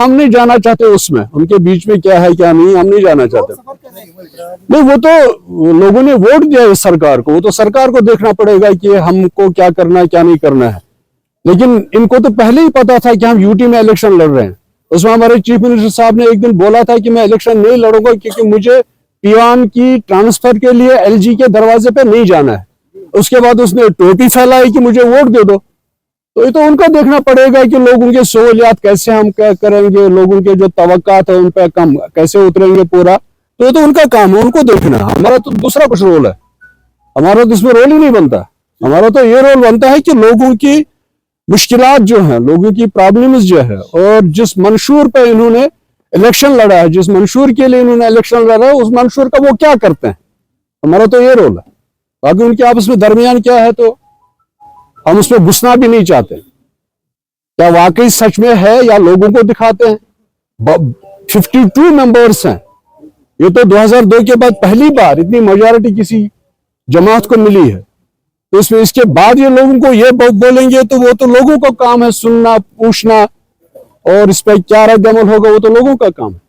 हम नहीं जाना चाहते उसमें, उनके बीच में क्या है क्या नहीं, हम नहीं जाना चाहते। नहीं, वो तो लोगों ने वोट दिया इस सरकार को, वो तो सरकार को देखना पड़ेगा कि हमको क्या करना है क्या नहीं करना है। लेकिन इनको तो पहले ही पता था कि हम यूटी में इलेक्शन लड़ रहे हैं। उसमें हमारे चीफ मिनिस्टर साहब ने एक दिन बोला था कि मैं इलेक्शन नहीं लड़ूंगा क्योंकि मुझे पीवान की ट्रांसफर के लिए एलजी के दरवाजे पे नहीं जाना है। उसके बाद उसने टोपी फैलाई कि मुझे वोट दे दो। तो ये तो उनको देखना पड़ेगा कि लोगों के सहूलियात कैसे हम क्या करेंगे, लोगों के जो तवक्कात है उन पर कम कैसे उतरेंगे पूरा। तो ये तो उनका काम है, उनको देखना। हमारा तो दूसरा कुछ रोल है, हमारा तो इसमें रोल ही नहीं बनता। हमारा तो ये रोल बनता है कि लोगों की मुश्किलात जो है, लोगों की प्रॉब्लम्स जो है, और जिस मंशूर पे इन्होंने इलेक्शन लड़ा है, जिस मंशूर के लिए इन्होंने इलेक्शन लड़ा है, उस मंशूर का वो क्या करते हैं, हमारा तो ये रोल है। बाकी उनके आपस में दरमियान क्या है तो हम उसमें घुसना भी नहीं चाहते। क्या वाकई सच में है या लोगों को दिखाते हैं। 52 मेंबर्स हैं, ये तो 2002 के बाद पहली बार इतनी मेजॉरिटी किसी जमात को मिली है। तो इसमें इसके बाद ये लोगों को ये बोलेंगे तो वो तो लोगों का काम है सुनना, पूछना, और इस पर क्या रद्द-ए-अमल होगा वो तो लोगों का काम है।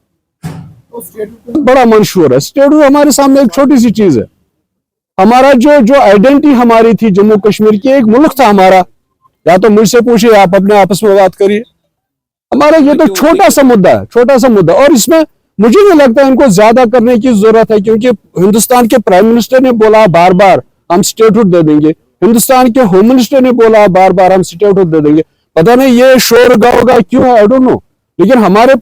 बड़ा मंशूर है स्टेटहुड, हमारे सामने एक छोटी सी चीज है। हमारा जो आइडेंटिटी हमारी थी जम्मू कश्मीर की, एक मुल्क था हमारा। या तो मुझसे पूछिए, आप अपने आपस में बात करिए। हमारा ये तो छोटा सा मुद्दा है, छोटा सा मुद्दा। और इसमें मुझे नहीं लगता इनको ज्यादा करने की जरूरत है, क्योंकि हिंदुस्तान के प्राइम मिनिस्टर ने बोला बार बार हम स्टेटहुड दे देंगे, हिंदुस्तान के होम मिनिस्टर ने बोला बार बार हम स्टेटहुड दे देंगे। पता नहीं ये शोर गाओगा क्यों है, आई डोंट नो। लेकिन हमारे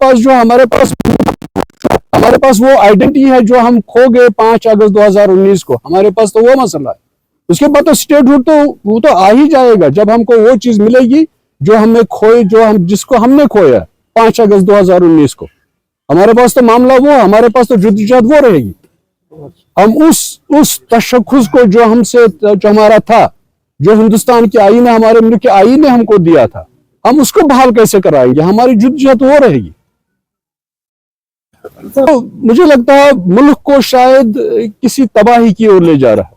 पास वो आइडेंटिटी है जो हम खो गए 5 अगस्त 2019 को। हमारे पास तो वो मसला है। उसके बाद तो स्टेटहुड तो वो तो आ ही जाएगा जब हमको वो चीज मिलेगी जो हमने खोई, जिसको हमने खोया 5 अगस्त 2019 को। हमारे पास तो मामला वो, हमारे पास तो जद्दोजहद वो रहेगी। हम उस तशख्खुस को जो हमारा था, जो हिंदुस्तान के आईन ने, हमारे मुल्क के आईन ने हमको दिया था, हम उसको बहाल कैसे कराएंगे। हमारी जद्दोजहद वो रहेगी। तो मुझे लगता है मुल्क को शायद किसी तबाही की ओर ले जा रहा है,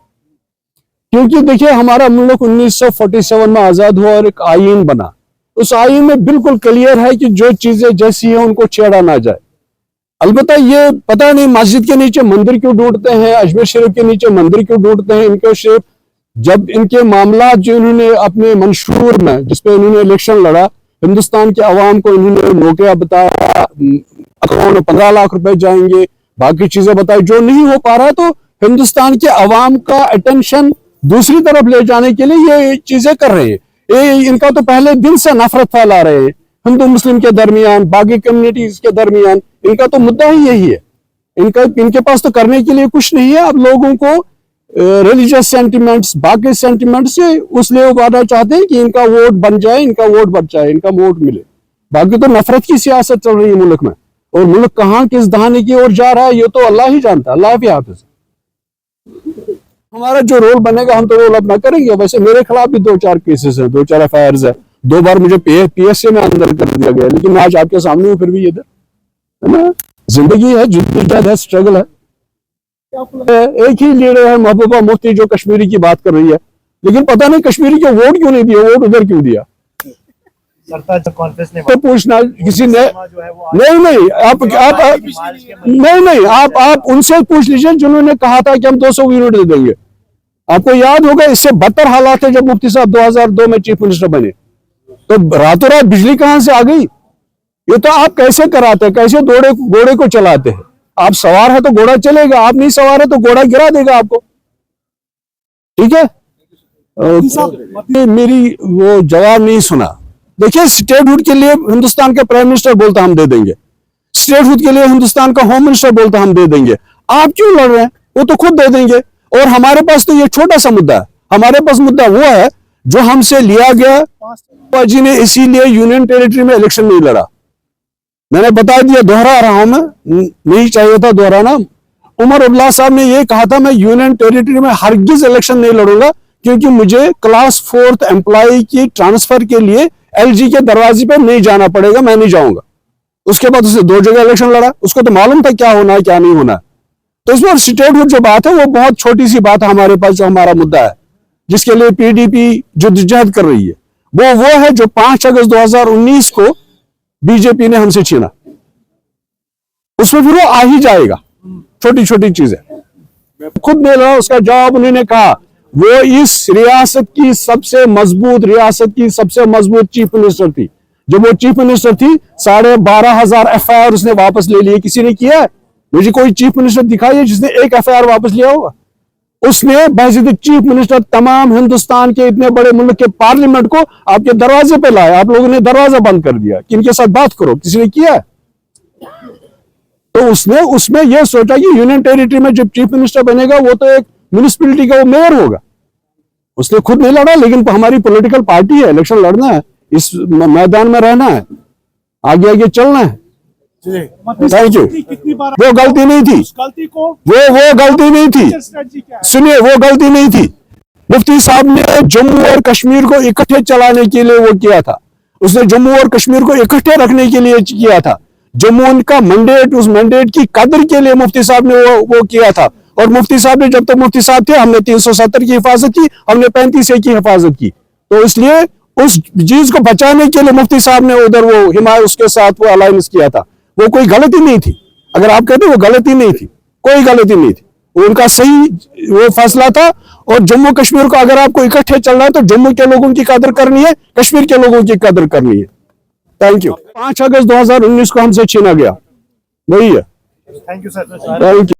क्योंकि देखिए हमारा मुल्क 1947 में आजाद हुआ और एक आईन बना। उस आईन में बिल्कुल क्लियर है कि जो चीजें जैसी हैं उनको छेड़ा ना जाए। अलबत्ता ये पता नहीं मस्जिद के नीचे मंदिर क्यों ढूंढते हैं, अजमेर शरीफ के नीचे मंदिर क्यों ढूंढते हैं। इनके सिर्फ जब इनके मामला जो इन्होंने अपने मंशूर में, जिसपे इन्होंने इलेक्शन लड़ा, हिंदुस्तान के अवाम को इन्होंने मौका बताया, अकाउंट में 15 लाख रुपए जाएंगे, बाकी चीजें बताई, जो नहीं हो पा रहा, तो हिंदुस्तान के अवाम का अटेंशन दूसरी तरफ ले जाने के लिए ये चीजें कर रहे हैं। इनका तो पहले दिन से नफरत फैला रहे हैं हिंदू मुस्लिम के दरमियान, बाकी कम्युनिटीज के दरमियान। इनका तो मुद्दा ही यही है। इनके पास तो करने के लिए कुछ नहीं है। अब लोगों को रिलीजियस सेंटिमेंट्स, बाकी सेंटिमेंट्स से उस लिए उबारना चाहते हैं कि इनका वोट बन जाए, इनका वोट बच जाए, इनका वोट मिले। बाकी तो नफरत की सियासत चल रही है मुल्क में, और मुल्क कहाँ किस दहाने की ओर जा रहा है ये तो अल्लाह ही जानता है। अल्लाह भी हाफिज। हमारा जो रोल बनेगा हम तो रोल अपना करेंगे। वैसे मेरे खिलाफ भी 2-4 केसेस हैं, 2-4 एफआईआर है। 2 बार मुझे पीएससी में अंदर कर दिया गया, लेकिन आज आपके सामने हूं फिर भी इधर, है ना। जिंदगी है, जद्दोजहद है, स्ट्रगल है। एक ही लीडर है महबूबा मुफ्ती जो कश्मीरी की बात कर रही है, लेकिन पता नहीं कश्मीरी को वोट क्यों नहीं दिया, वोट उधर क्यों दिया। तो पूछना किसी ने आप उनसे पूछ लीजिए जिन्होंने कहा था कि हम 200 यूनिट दे देंगे। आपको याद होगा इससे बदतर हालात है जब मुफ्ती साहब 2002 में चीफ मिनिस्टर बने, तो रातों रात बिजली कहां से आ गई। ये तो आप कैसे कराते हैं, कैसे घोड़े को चलाते हैं। आप सवार है तो घोड़ा चलेगा, आप नहीं सवार है तो घोड़ा गिरा देगा आपको। ठीक है, मेरी वो जवाब नहीं सुना। देखिए, स्टेटहुड के लिए हिंदुस्तान के प्राइम मिनिस्टर बोलता हम दे देंगे, स्टेटहुड के लिए हिंदुस्तान का होम मिनिस्टर बोलता हम दे देंगे। आप क्यों लड़ रहे हैं, वो तो खुद दे देंगे। और हमारे पास तो ये छोटा सा मुद्दा है। हमारे पास मुद्दा वो है जो हमसे लिया गया जी ने, इसीलिए यूनियन टेरिटरी में इलेक्शन नहीं लड़ा। मैंने बता दिया, दोहरा रहा हूं मैं, नहीं चाहिए था दोहराना। उमर अब्दुल्ला साहब ने यह कहा था मैं यूनियन टेरिटरी में हरगिज इलेक्शन नहीं लड़ूंगा, क्योंकि मुझे क्लास 4th एम्प्लॉय की ट्रांसफर के लिए एलजी के दरवाजे पे नहीं जाना पड़ेगा, मैं नहीं जाऊंगा। उसके बाद उसने 2 जगह इलेक्शन लड़ा, उसको तो मालूम था क्या होना है क्या नहीं होना है। तो इसमें स्टेटहुड जो बात है वो बहुत छोटी सी बात है हमारे पास। जो हमारा मुद्दा है जिसके लिए पीडीपी जद्दोजहद कर रही है, वो है जो 5 अगस्त 2019 को बीजेपी ने हमसे छीना, उसमें फिर वो आ ही जाएगा। छोटी छोटी चीजें खुद ने रहा, उसका जवाब उन्होंने कहा वो इस रियासत की सबसे मजबूत चीफ मिनिस्टर थी। जब वो चीफ मिनिस्टर थी 12,500 FIR उसने वापस ले लिए। किसी ने किया है? मुझे कोई चीफ मिनिस्टर दिखाइए जिसने एक FIR वापस लिया होगा। उसने बहसीत चीफ मिनिस्टर तमाम हिंदुस्तान के इतने बड़े मुल्क के पार्लियामेंट को आपके दरवाजे पे लाया, आप लोगों ने दरवाजा बंद कर दिया कि इनके साथ बात करो। किसी ने किया है? तो उसने उसमें यह सोचा कि यूनियन टेरिटरी में जब चीफ मिनिस्टर बनेगा वो तो एक म्युनिसिपैलिटी का वो मेयर होगा। उसने खुद नहीं लड़ा, लेकिन हमारी पॉलिटिकल पार्टी है, इलेक्शन लड़ना है, इस मैदान में रहना है, आगे आगे चलना है। Thank you. वो गलती नहीं थी, वो गलती नहीं थी, सुनिए, वो गलती नहीं थी। मुफ्ती साहब ने जम्मू और कश्मीर को इकट्ठे चलाने के लिए वो किया था। उसने जम्मू और कश्मीर को इकट्ठे रखने के लिए किया था। जम्मू का मैंडेट, उस मैंडेट की कदर के लिए मुफ्ती साहब ने वो किया था। और मुफ्ती साहब ने, जब तक मुफ्ती साहब थे, हमने 370 की हिफाजत की, हमने 35A की हिफाजत की। तो इसलिए उस चीज को बचाने के लिए मुफ्ती साहब ने उधर वो हिमायत उसके साथ वो अलायंस किया था। वो कोई गलती नहीं थी। अगर आप कहते वो गलती नहीं थी, कोई गलती नहीं थी, उनका सही वो फैसला था। और जम्मू कश्मीर को अगर आपको इकट्ठे चलना है तो जम्मू के लोगों की कदर करनी है, कश्मीर के लोगों की कदर करनी है। Thank you. 5 अगस्त 2019 को हमसे छीना गया, वही है। Thank you sir. Thank you.